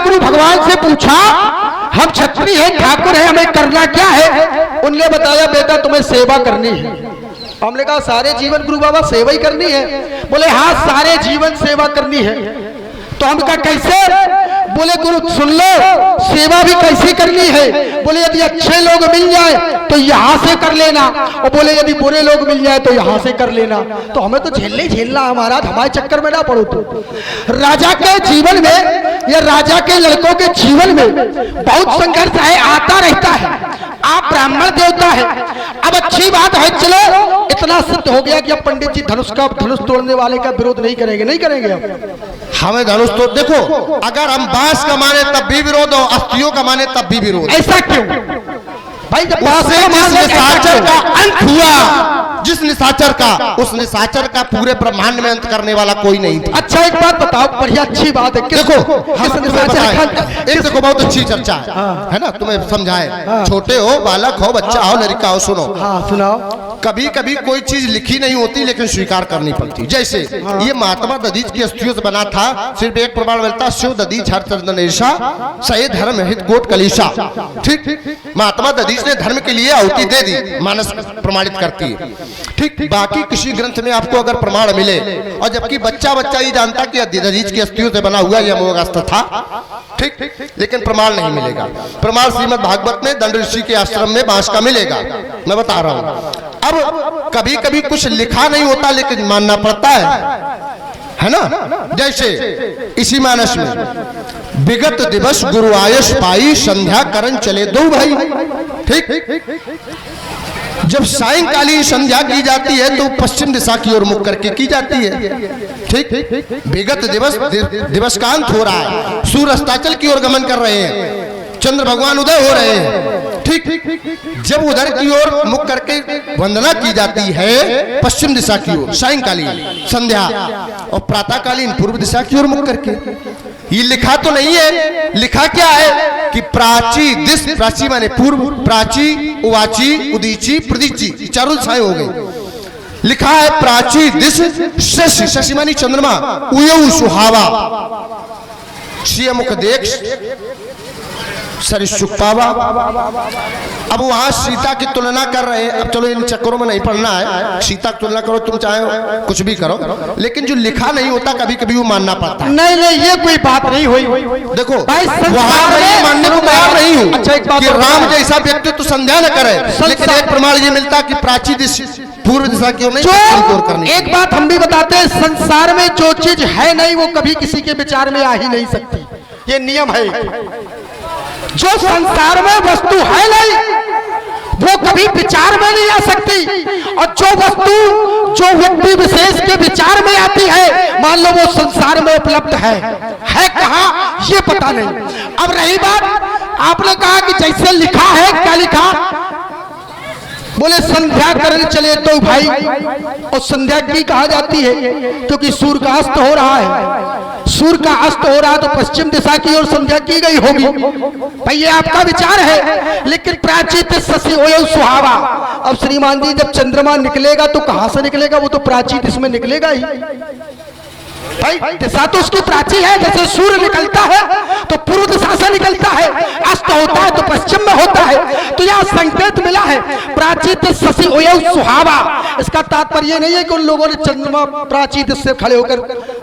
गुरु भगवान से पूछा हम क्षत्रिय हैं, ठाकुर है, हमें करना क्या है? उनने बताया बेटा तुम्हें सेवा करनी है। हमने कहा सारे जीवन गुरु बाबा सेवा ही करनी है? बोले हाँ सारे जीवन सेवा करनी है। तो हम कहा कैसे? बोले गुरु सुन लो सेवा भी कैसे करनी है। बोले यदि अच्छे लोग मिल जाए तो यहाँ से कर लेना, और बोले यदि बुरे लोग मिल जाए तो यहाँ से कर लेना। तो हमें तो झेलना हमारा, हमारे चक्कर में ना पड़ो। तो राजा के जीवन में या राजा के लड़कों के जीवन में बहुत संघर्ष है, आता रहता है। आप ब्राह्मण देवता है, अब अच्छी बात है चलो इतना सिद्ध हो गया कि अब पंडित जी धनुष तोड़ने वाले का विरोध नहीं करेंगे, नहीं करेंगे अब हमें धनुष तो देखो, अगर हम बांस का माने तब भी विरोध और अस्थियों का माने तब भी विरोध। ऐसा क्यों भाई? जब जिस निशाचर का अंत हुआ, जिस निशाचर का, उस निशाचर का पूरे ब्रह्मांड में अंत करने वाला कोई नहीं था। अच्छा एक बात बताओ, बढ़िया अच्छी बात है। देखो एक देखो बहुत अच्छी चर्चा है ना, तुम्हें समझाए। छोटे हो, बालक हो, बच्चा हो, लड़का हो, सुनो। हाँ सुनाओ। कभी कभी कोई चीज लिखी नहीं होती लेकिन स्वीकार करनी पड़ती। जैसे ये महात्मा दधीच की अस्थियों से बना था, सिर्फ एक प्रमाण मिलता, शिव दधीच हर चंदनेशा सही धर्म हित कोट कलीशा। ठीक, महात्मा दधीच ने धर्म के लिए आहुति दे दी, मानस प्रमाणित करती है। ठीक, बाकी किसी ग्रंथ में आपको अगर प्रमाण मिले, और जबकि बच्चा ही जानता कि दधीच की अस्थियों से बना हुआ यह मोहग्रस्त था, ठीक, लेकिन प्रमाण नहीं मिलेगा। प्रमाण श्रीमद् भागवत में दंड ऋषि के आश्रम में बांस का मिलेगा, मैं बता रहा हूं। अब कभी कभी कुछ लिखा नहीं होता लेकिन मानना पड़ता है ना। जैसे इसी मानस में विगत दिवस गुरु आयस पाई, संध्या करण चले दो भाई। ठीक, जब सायंकालीन संध्या की जाती है तो पश्चिम दिशा की ओर मुख करके की जाती है। ठीक, विगत दिवस का अंत हो रहा है, सूर्य अस्ताचल की ओर गमन कर रहे हैं, चंद्र भगवान उदय हो रहे हैं। ठीक, जब उधर की ओर मुख करके वंदना की जाती है पश्चिम दिशा की ओर सायंकालीन संध्या, और प्रातःकालीन पूर्व दिशा की ओर मुख करके। ये लिखा तो नहीं है, लिखा क्या है कि प्राची दिश, प्राची माने पूर्व, प्राची उवाची उदीची प्रदीची, चारों दिशाएं हो गई। लिखा है प्राची दिश शशि, शशि मानी चंद्रमा, उयऊ सुहावा, श्री मुख देख सरिसुख पावा। अब वहां सीता की तुलना कर रहे हैं। अब चलो इन चक्करों में नहीं पढ़ना है, सीता की तुलना करो, तुम चाहे कुछ भी करो, लेकिन जो लिखा नहीं होता कभी कभी वो मानना पड़ता है। नहीं नहीं ये कोई बात नहीं हुई। देखो वहां मैं मानने को तैयार नहीं हूँ। अच्छा एक बात कि राम जैसा व्यक्ति तो संध्या न करे, लेकिन एक प्रमाण ये मिलता कि प्राची दिशा पूर्व दिशा की ओर नहीं। एक बात हम भी बताते हैं, संसार में जो चीज है नहीं वो कभी किसी के विचार में आ ही नहीं सकती, ये नियम है। जो संसार में वस्तु है नहीं वो कभी विचार में नहीं आ सकती, और जो वस्तु जो व्यक्ति विशेष के विचार में आती है, मान लो वो संसार में उपलब्ध है कहाँ ये पता नहीं। अब रही बात आपने कहा कि जैसे लिखा है, क्या लिखा? बोले संध्या करने चले दो भाई, और संध्या की कहा जाती है क्योंकि सूर्य का अस्त हो रहा है। सूर्य का अस्त हो रहा है तो पश्चिम दिशा की ओर संध्या की गई होगी। भाई ये आपका विचार है, लेकिन प्राचीत शशि ओयो सुहावा। अब श्रीमान जी जब चंद्रमा निकलेगा तो कहां से निकलेगा? वो तो प्राचीत इसमें निकलेगा ही भाई। दिशा तो उसकी प्राची है, जैसे सूर्य निकलता है तो पूर्व दिशा से निकलता है, अस्त होता है तो पश्चिम में होता है। तो यहाँ संकेत मिला है प्राचीत शशि ओयो सुहावा। इसका तात्पर्य नहीं है कि उन लोगों ने चंद्रमा प्राचीत से खड़े होकर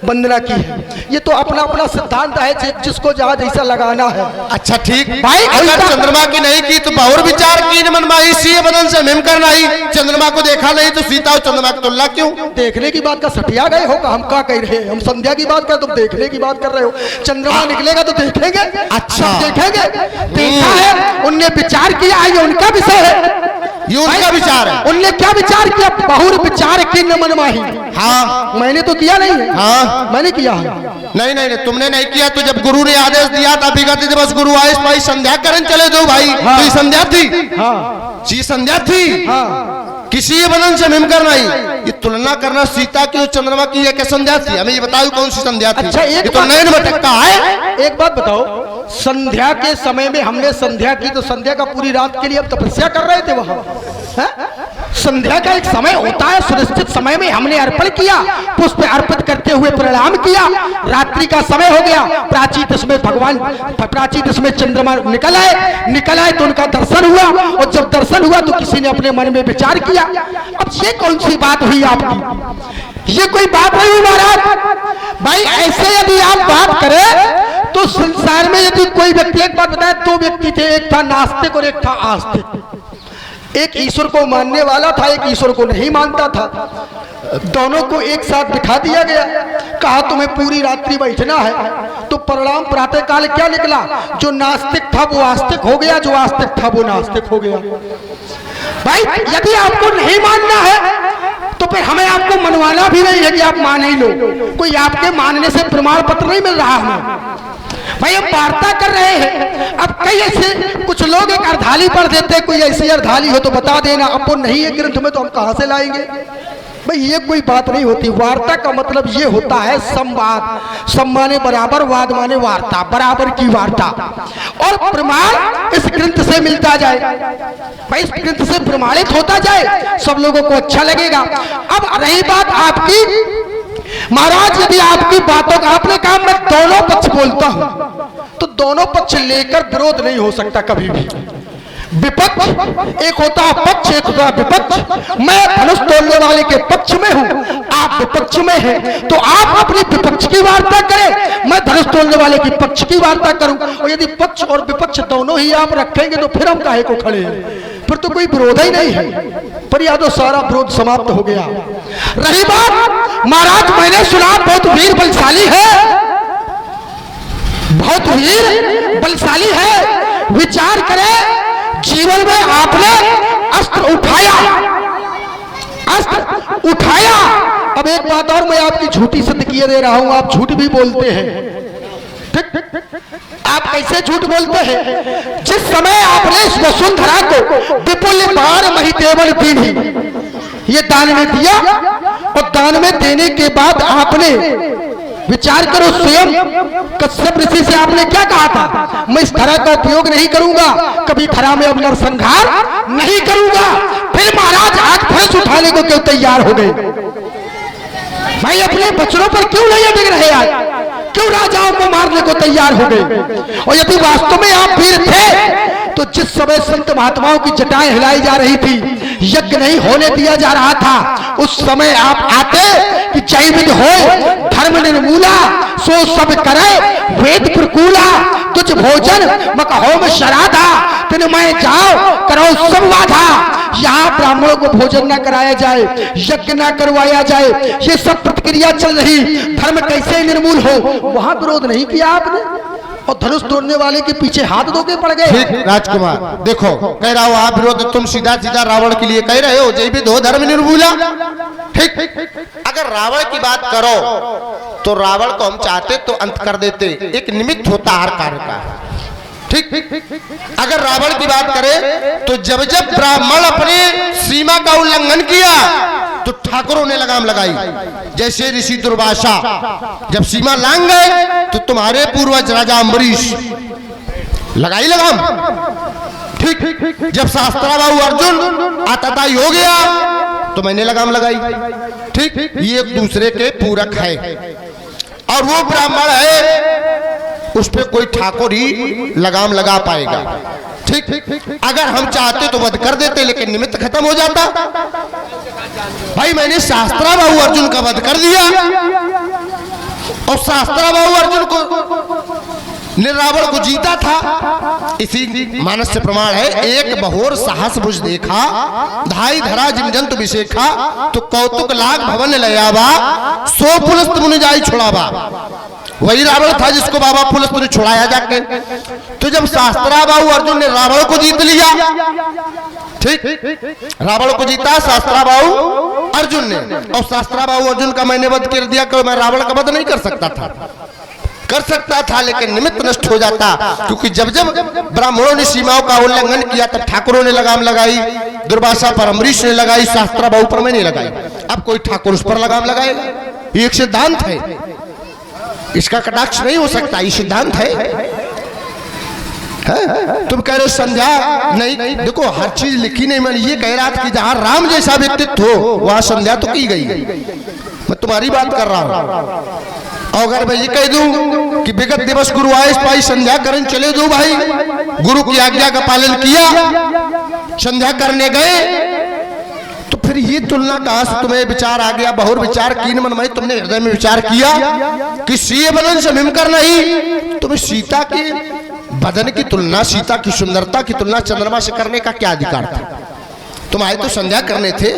वंदना की है, ये तो अपना अपना सिद्धांत है, जिसको जहाँ जैसा लगाना है। अच्छा ठीक भाई, अगर चंद्रमा की नहीं की तो बहुर विचार की मनमाही, सीए बदन से मिम करना ही। चंद्रमा को देखा नहीं तो सीता और चंद्रमा की तुलना क्यों? देखने की बात का सटिया गए होगा, हम क्या कह रहे हैं? हम संध्या की बात कर, तुम देखने की बात कर रहे हो। चंद्रमा निकलेगा तो देखेंगे। अच्छा देखेंगे, देखा है, उनने विचार किया, ये उनका विषय है, ये उनका विचार है। उनने क्या विचार किया? बहुर विचार की न मनमाही। हाँ मैंने तो किया नहीं है। हाँ मैंने किया है। नहीं नहीं तुमने नहीं किया। तो जब गुरु ने आदेश दिया था विगत दिवस गुरु आयस पाई संध्या करण चले दो भाई, हाँ। तो ये संध्या थी। हाँ जी संध्या थी। हाँ किसी बदन से मिम करना ही, ये तुलना करना सीता की और चंद्रमा की है क्या संध्या थी? हमें ये बताओ कौन सी संध्या थी? अच्छा एक तो नयन भटकता है। एक बात बताओ, संध्या के समय में हमने संध्या की तो संध्या का पूरी रात के लिए हम तपस्या कर रहे थे वहां, संध्या का एक समय होता है, सुनिश्चित समय में हमने अर्पण किया, पुष्प अर्पित करते हुए प्रणाम किया। रात्रि का समय हो गया, प्राची दश में चंद्रमा निकल आए तो उनका दर्शन हुआ, और जब दर्शन हुआ तो किसी ने अपने मन में विचार किया, अब ये कौन सी बात हुई आपकी, ये कोई बात नहीं हुई महाराज। भाई ऐसे यदि आप बात करें तो संसार में यदि कोई व्यक्ति, एक बात बताए, दो व्यक्ति थे, एक था नास्तिक और एक था आस्तिक। एक ईश्वर को मानने वाला था, एक ईश्वर को नहीं मानता था। दोनों को एक साथ दिखा दिया गया, कहा तुम्हें पूरी रात्रि बैठना है, तो परिणाम प्रातः काल क्या निकला, जो नास्तिक था वो आस्तिक हो गया, जो आस्तिक था वो नास्तिक हो गया। भाई यदि आपको नहीं मानना है तो फिर हमें आपको मनवाना भी नहीं है कि आप मान ही लो, कोई आपके मानने से प्रमाण पत्र नहीं मिल रहा हमें। भाई हम वार्ता कर रहे हैं, अब कई ऐसे कुछ लोग एक अर्धाली पढ़ देते हैं, कोई ऐसी अर्धाली हो तो बता देना, अब वो नहीं है ग्रंथ में तो हम कहां से लाएंगे। भाई ये कोई बात नहीं होती। वार्ता का मतलब ये होता है संवाद, सम माने बराबर, वाद माने वार्ता, बराबर की वार्ता, और प्रमाण इस ग्रंथ से मिलता जाए। भाई इस ग्रंथ से प्रमाणित होता जाए, सब लोगों को अच्छा लगेगा। अब रही बात आपकी महाराज, यदि आपकी बातों का आपने कहा मैं दोनों पक्ष बोलता हूं, तो दोनों पक्ष लेकर विरोध नहीं हो सकता कभी भी। विपक्ष एक होता है पक्ष, एक होता है विपक्ष। मैं धनुष तोड़ने वाले के पक्ष में हूं, आप विपक्ष में हैं, तो आप अपनी विपक्ष की वार्ता करें, मैं धनुष तोड़ने वाले की पक्ष की वार्ता करूं। और यदि पक्ष और विपक्ष दोनों ही आप रखेंगे तो फिर हम काहे को खड़े हैं, फिर तो कोई विरोध ही नहीं है। पर यादव सारा विरोध समाप्त हो गया। रही बात महाराज, मैंने सुना बहुत वीर बलशाली है, बहुत वीर बलशाली है। विचार करें, जीवन में आपने अस्त्र उठाया, अस्त्र उठाया। अब एक बात और मैं आपकी झूठी सत्य दे रहा हूं, आप झूठ भी बोलते हैं। ठीक, आप कैसे झूठ बोलते हैं? जिस समय आपने इस वसुंधरा को विपुल बार महितेवन दीनी ये दान में दिया, और दान में देने के बाद आपने विचार करो, स्वयं कश्यप ऋषि से आपने क्या कहा था, मैं इस धरा का उपयोग नहीं करूंगा, कभी धरा में अब नरसंहार नहीं करूंगा। फिर महाराज आग फर्श उठाने को क्यों तैयार हो गए? भाई अपने बच्चों पर क्यों नहीं अटक रहे आज, क्यों राजाओं को मारने को तैयार हो गए? और यदि वास्तव में आप वीर थे तो जिस समय संत महात्माओं की जटाएं हिलाई जा रही थी, यज्ञ नहीं होने दिया जा रहा था, उस समय आप आते कि जय विद हो धर्म निर्मूला, सो सब करे वेद प्रकूला, तुझ भोजन मकहोम शराधा, तिन मैं जाओ करो सब बाधा। यहाँ ब्राह्मणों को भोजन न कराया जाए, यज्ञ न करवाया जाए, ये सब प्रतिक्रिया चल रही, धर्म कैसे निर्मूल हो, वहां विरोध नहीं किया आपने, और धनुष तोड़ने वाले के पीछे हाथ धोके पड़ गए। ठीक राजकुमार, देखो कह रहा हो आप विरोध, तुम सीधा सीधा रावण के लिए कह रहे हो, जय भी दो धर्म निर्मूला। ठीक, अगर रावण की बात करो तो रावण को हम चाहते तो अंत कर देते, एक निमित्त होता हर कार्य का। ठीक, अगर रावण की बात करें तो जब जब ब्राह्मण अपने सीमा का उल्लंघन किया तो ठाकुरों ने लगाम लगाई। जैसे ऋषि दुर्वासा जब सीमा लांघ गए तो तुम्हारे पूर्वज राजा अम्बरीश लगाई लगाम। ठीक, जब शास्त्राबाहु अर्जुन आताताई हो गया तो मैंने लगाम लगाई। ठीक, ये एक दूसरे के पूरक है, और वो ब्राह्मण है उस पे कोई ठाकुर ही लगाम लगा पाएगा। ठीक, अगर हम चाहते तो वध कर देते, लेकिन निमित्त खत्म हो जाता। भाई मैंने शास्त्राबाहु अर्जुन का वध कर दिया, और शास्त्राबाहु अर्जुन को ने रावण को जीता था। इसी मानस से प्रमाण है, एक बहोर साहस बुझ देखा, धाई धरा जिम जंतु विशेखा, तो कौतुक लाग भवन लयावा, सो पुलस्त मुनि जाई छुड़ावा। वही रावण था जिसको बाबा पुलस्त ने छुड़ाया जाके। तो जब शास्त्राबाहु अर्जुन ने रावण को जीत लिया, ठीक, रावण को जीता शास्त्राबाहु अर्जुन ने, और शास्त्राबाहु अर्जुन का मैंने वध कर दिया, क्यों मैं रावण का वध नहीं कर सकता था? कर सकता था, लेकिन निमित्त नष्ट हो जाता, क्योंकि जब जब ब्राह्मणों ने सीमाओं का उल्लंघन किया तब ठाकुरों ने लगाम लगाई, दुर्वासा पर अम्बरीश ने लगाई, शास्त्राबाहु पर मैंने लगाई। अब कोई ठाकुर उस पर लगाम लगाएगा? ये एक सिद्धांत है, इसका कटाक्ष नहीं हो सकता, ये सिद्धांत है। है? तुम कह रहे हो संध्या नहीं, देखो हर चीज लिखी नहीं। मैंने ये कह रहा था कि जहां राम जैसा व्यक्तित्व हो वहां संध्या तो की गई। मैं तुम्हारी बात कर रहा हूं। और अगर मैं ये कह दूं कि विगत दिवस गुरु आए पाई संध्या करने चले दो भाई, गुरु की आज्ञा का पालन किया, संध्या करने गए, तो फिर ये तुलना कहां से तुम्हें विचार आ गया? बहुर विचार कीन मन में तुमने हृदय में विचार किया कि सीए बदन से भीमकर नहीं। तुम्हें सीता के बदन की तुलना, सीता की सुंदरता की तुलना चंद्रमा से करने का क्या अधिकार था? तुम आए तो संध्या करने थे।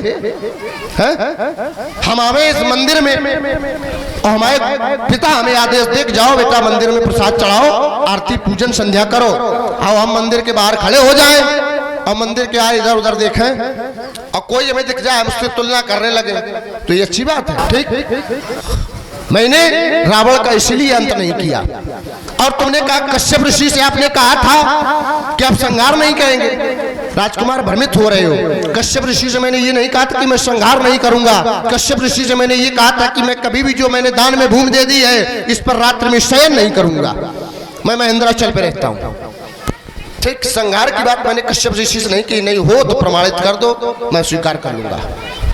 हम आवे इस मंदिर में और हमारे पिता हमें आदेश दे कि जाओ बेटा मंदिर में प्रसाद चढ़ाओ, आरती पूजन संध्या करो। आओ हम मंदिर के बाहर खड़े हो जाएं और मंदिर के आए इधर उधर देखें और कोई हमें दिख जाए, हम उससे तुलना करने लगे, तो ये अच्छी बात है? ठीक। मैंने रावण का इसलिए अंत नहीं किया। और तुमने कहा कश्यप ऋषि से आपने कहा था कि आप संहार नहीं करेंगे। राजकुमार भ्रमित हो रहे हो। कश्यप ऋषि से मैंने ये नहीं कहा था कि मैं संहार नहीं करूंगा। कश्यप ऋषि से मैंने ये कहा था कि मैं कभी भी जो मैंने दान में भूमि दे दी है इस पर रात्रि में शयन नहीं करूंगा, मैं महेंद्राचल पे रहता हूं। ठीक, संहार की बात मैंने कश्यप ऋषि से नहीं की। नहीं हो तो प्रमाणित कर दो, मैं स्वीकार कर लूंगा।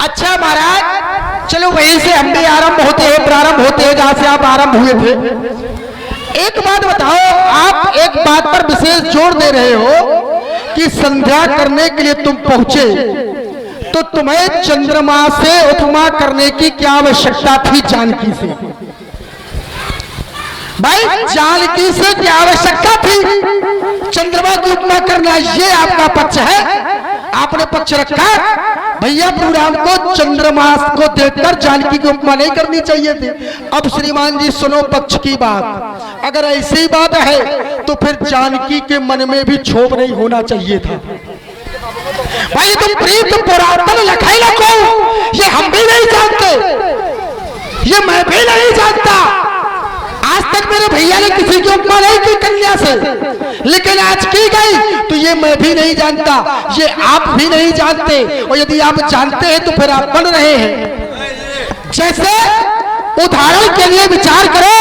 अच्छा महाराज, चलो वहीं से हम भी आरंभ होते हैं, प्रारंभ होते हैं जहां से आप आरंभ हुए थे। एक बात बताओ, आप एक बात पर विशेष जोर दे रहे हो कि संध्या करने के लिए तुम पहुंचे, तो तुम्हें चंद्रमा से उपमा करने की क्या आवश्यकता थी जानकी से? भाई जानकी से क्या आवश्यकता थी चंद्रमा की उपमा करना? ये आपका पक्ष है, आपने पक्ष रखा। भैया प्रभु को चंद्रमा को देखकर जानकी की उपमा नहीं करनी चाहिए थी। अब श्रीमान जी सुनो पक्ष की बात। अगर ऐसी बात है तो फिर जानकी के मन में भी क्षोभ नहीं होना चाहिए था। भाई तुम प्रीत पुरातन लखाई रखो, ये हम भी नहीं जानते, ये मैं भी नहीं जानता। आज तक मेरे भैया ने किसी की उपमा नहीं की कन्या से, लेकिन आज की गई तो ये मैं भी नहीं जानता, ये आप भी नहीं जानते। और यदि आप जानते हैं तो फिर आप बन रहे हैं। जैसे उदाहरण के लिए विचार करो